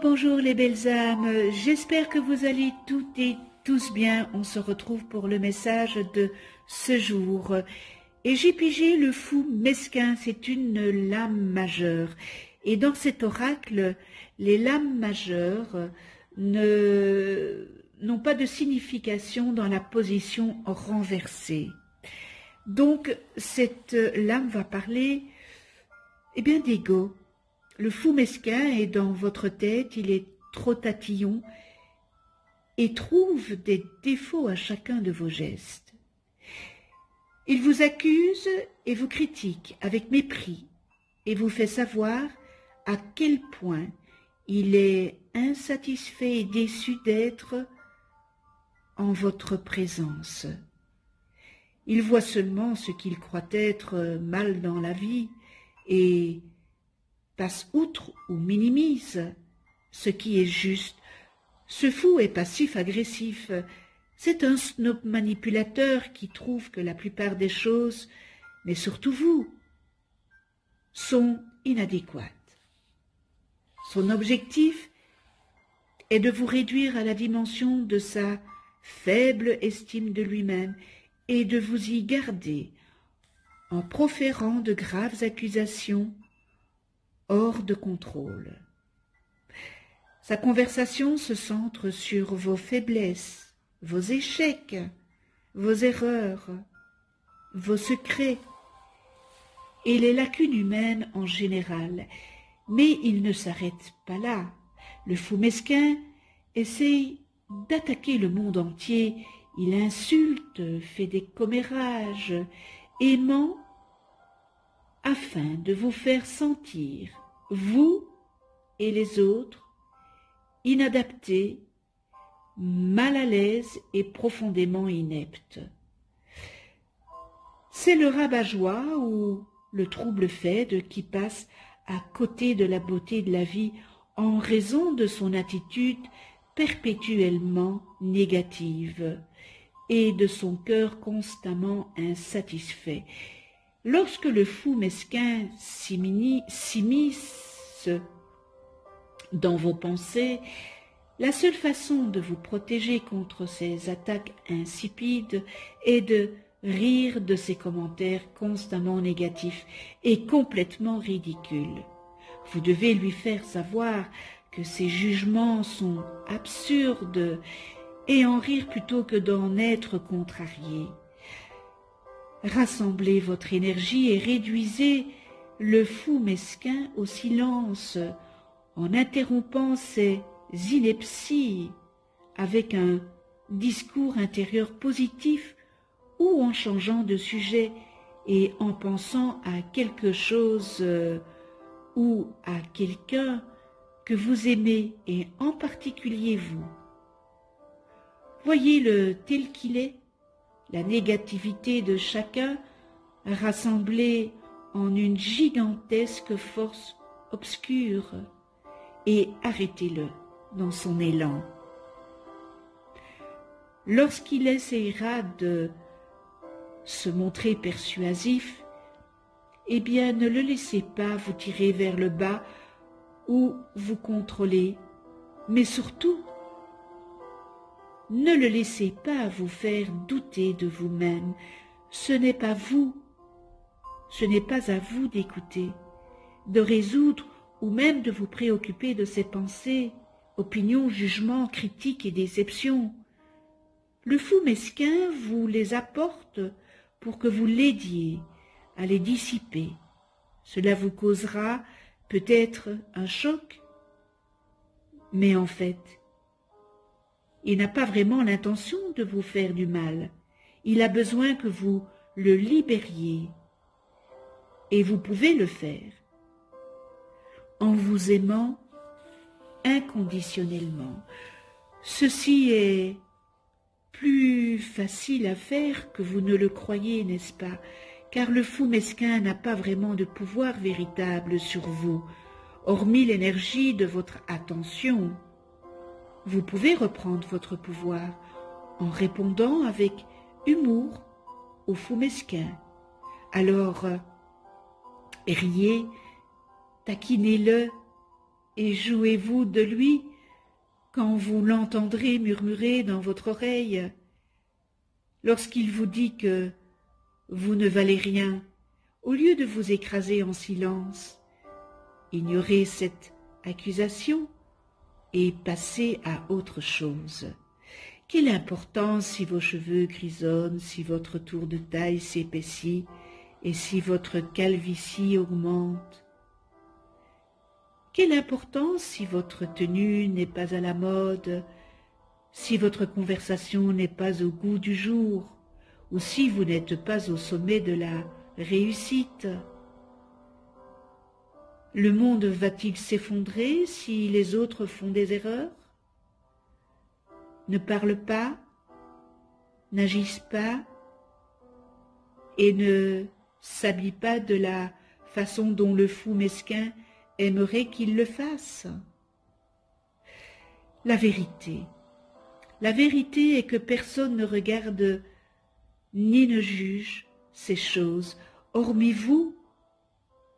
Bonjour les belles âmes, j'espère que vous allez toutes et tous bien. On se retrouve pour le message de ce jour. Et j'ai pigé le fou mesquin, c'est une lame majeure. Et dans cet oracle, les lames majeures n'ont pas de signification dans la position renversée. Donc cette lame va parler d'ego. Le fou mesquin est dans votre tête, il est trop tatillon et trouve des défauts à chacun de vos gestes. Il vous accuse et vous critique avec mépris et vous fait savoir à quel point il est insatisfait et déçu d'être en votre présence. Il voit seulement ce qu'il croit être mal dans la vie et passe outre ou minimise ce qui est juste. Ce fou est passif-agressif. C'est un snob manipulateur qui trouve que la plupart des choses, mais surtout vous, sont inadéquates. Son objectif est de vous réduire à la dimension de sa faible estime de lui-même et de vous y garder en proférant de graves accusations hors de contrôle. Sa conversation se centre sur vos faiblesses, vos échecs, vos erreurs, vos secrets et les lacunes humaines en général. Mais il ne s'arrête pas là. Le fou mesquin essaye d'attaquer le monde entier. Il insulte, fait des commérages, et ment afin de vous faire sentir, vous et les autres, inadaptés, mal à l'aise et profondément ineptes. C'est le rabat-joie ou le trouble-fête qui passe à côté de la beauté de la vie en raison de son attitude perpétuellement négative et de son cœur constamment insatisfait. Lorsque le fou mesquin s'immisce dans vos pensées, la seule façon de vous protéger contre ces attaques insipides est de rire de ses commentaires constamment négatifs et complètement ridicules. Vous devez lui faire savoir que ses jugements sont absurdes et en rire plutôt que d'en être contrarié. Rassemblez votre énergie et réduisez le fou mesquin au silence en interrompant ses inepties avec un discours intérieur positif ou en changeant de sujet et en pensant à quelque chose ou à quelqu'un que vous aimez et en particulier vous. Voyez-le tel qu'il est, la négativité de chacun rassemblée en une gigantesque force obscure et arrêtez-le dans son élan. Lorsqu'il essaiera de se montrer persuasif, ne le laissez pas vous tirer vers le bas ou vous contrôler, mais surtout, ne le laissez pas vous faire douter de vous-même. Ce n'est pas vous, ce n'est pas à vous d'écouter, de résoudre ou même de vous préoccuper de ses pensées, opinions, jugements, critiques et déceptions. Le fou mesquin vous les apporte pour que vous l'aidiez à les dissiper. Cela vous causera peut-être un choc, mais en fait, il n'a pas vraiment l'intention de vous faire du mal. Il a besoin que vous le libériez. Et vous pouvez le faire en vous aimant inconditionnellement. Ceci est plus facile à faire que vous ne le croyez, n'est-ce pas? Car le fou mesquin n'a pas vraiment de pouvoir véritable sur vous, hormis l'énergie de votre attention. Vous pouvez reprendre votre pouvoir en répondant avec humour au fou mesquin. Alors, riez, taquinez-le et jouez-vous de lui quand vous l'entendrez murmurer dans votre oreille. Lorsqu'il vous dit que vous ne valez rien, au lieu de vous écraser en silence, ignorez cette accusation et passez à autre chose. Quelle importance si vos cheveux grisonnent, si votre tour de taille s'épaissit et si votre calvitie augmente? Quelle importance si votre tenue n'est pas à la mode, si votre conversation n'est pas au goût du jour, ou si vous n'êtes pas au sommet de la réussite? Le monde va-t-il s'effondrer si les autres font des erreurs? Ne parlent pas, n'agissent pas et ne s'habillent pas de la façon dont le fou mesquin aimerait qu'ils le fassent? La vérité est que personne ne regarde ni ne juge ces choses, hormis vous,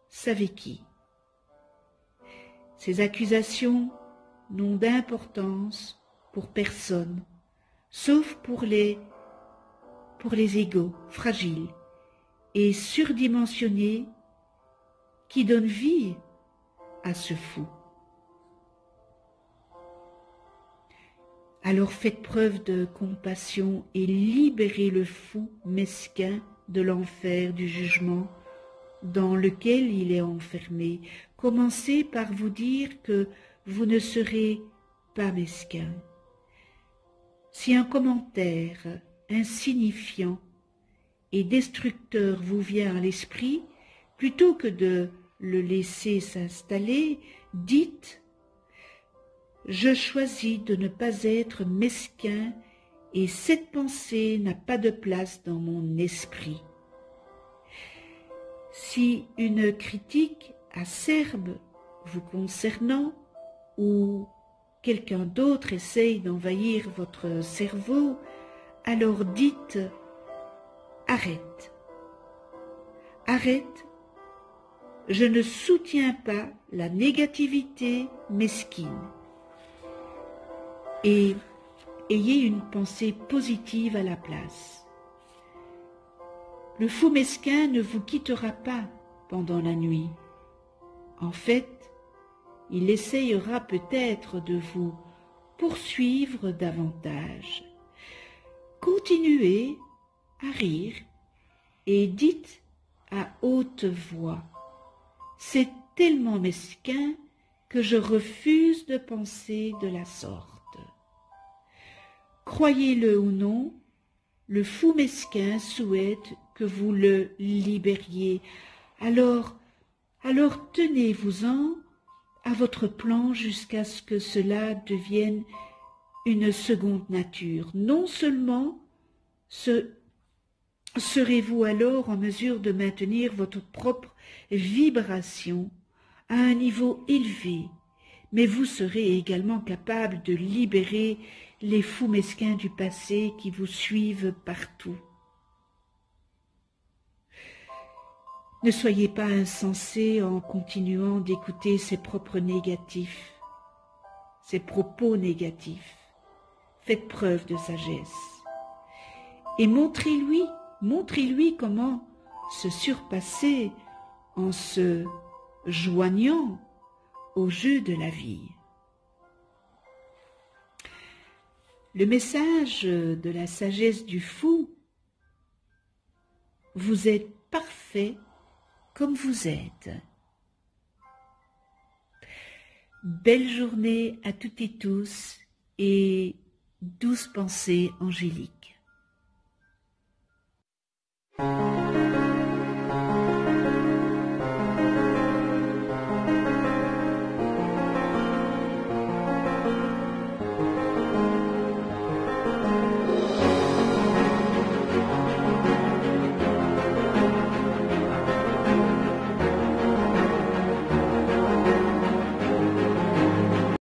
savez qui. Ces accusations n'ont d'importance pour personne, sauf pour les égos fragiles et surdimensionnés qui donnent vie à ce fou. Alors faites preuve de compassion et libérez le fou mesquin de l'enfer du jugement dans lequel il est enfermé. Commencez par vous dire que vous ne serez pas mesquin. Si un commentaire insignifiant et destructeur vous vient à l'esprit, plutôt que de le laisser s'installer, dites « Je choisis de ne pas être mesquin et cette pensée n'a pas de place dans mon esprit. » Si une critique acerbe vous concernant ou quelqu'un d'autre essaye d'envahir votre cerveau, alors dites « Arrête, arrête, je ne soutiens pas la négativité mesquine. » Et ayez une pensée positive à la place. Le fou mesquin ne vous quittera pas pendant la nuit. En fait, il essayera peut-être de vous poursuivre davantage. Continuez à rire et dites à haute voix « C'est tellement mesquin que je refuse de penser de la sorte. » Croyez-le ou non, le fou mesquin souhaite que vous le libériez. Alors tenez-vous-en à votre plan jusqu'à ce que cela devienne une seconde nature. Non seulement serez-vous alors en mesure de maintenir votre propre vibration à un niveau élevé, mais vous serez également capable de libérer les fous mesquins du passé qui vous suivent partout. Ne soyez pas insensé en continuant d'écouter ses propos négatifs. Faites preuve de sagesse. Et montrez-lui comment se surpasser en se joignant au jeu de la vie. Le message de la sagesse du fou: vous êtes parfait comme vous êtes. Belle journée à toutes et tous et douces pensées angéliques.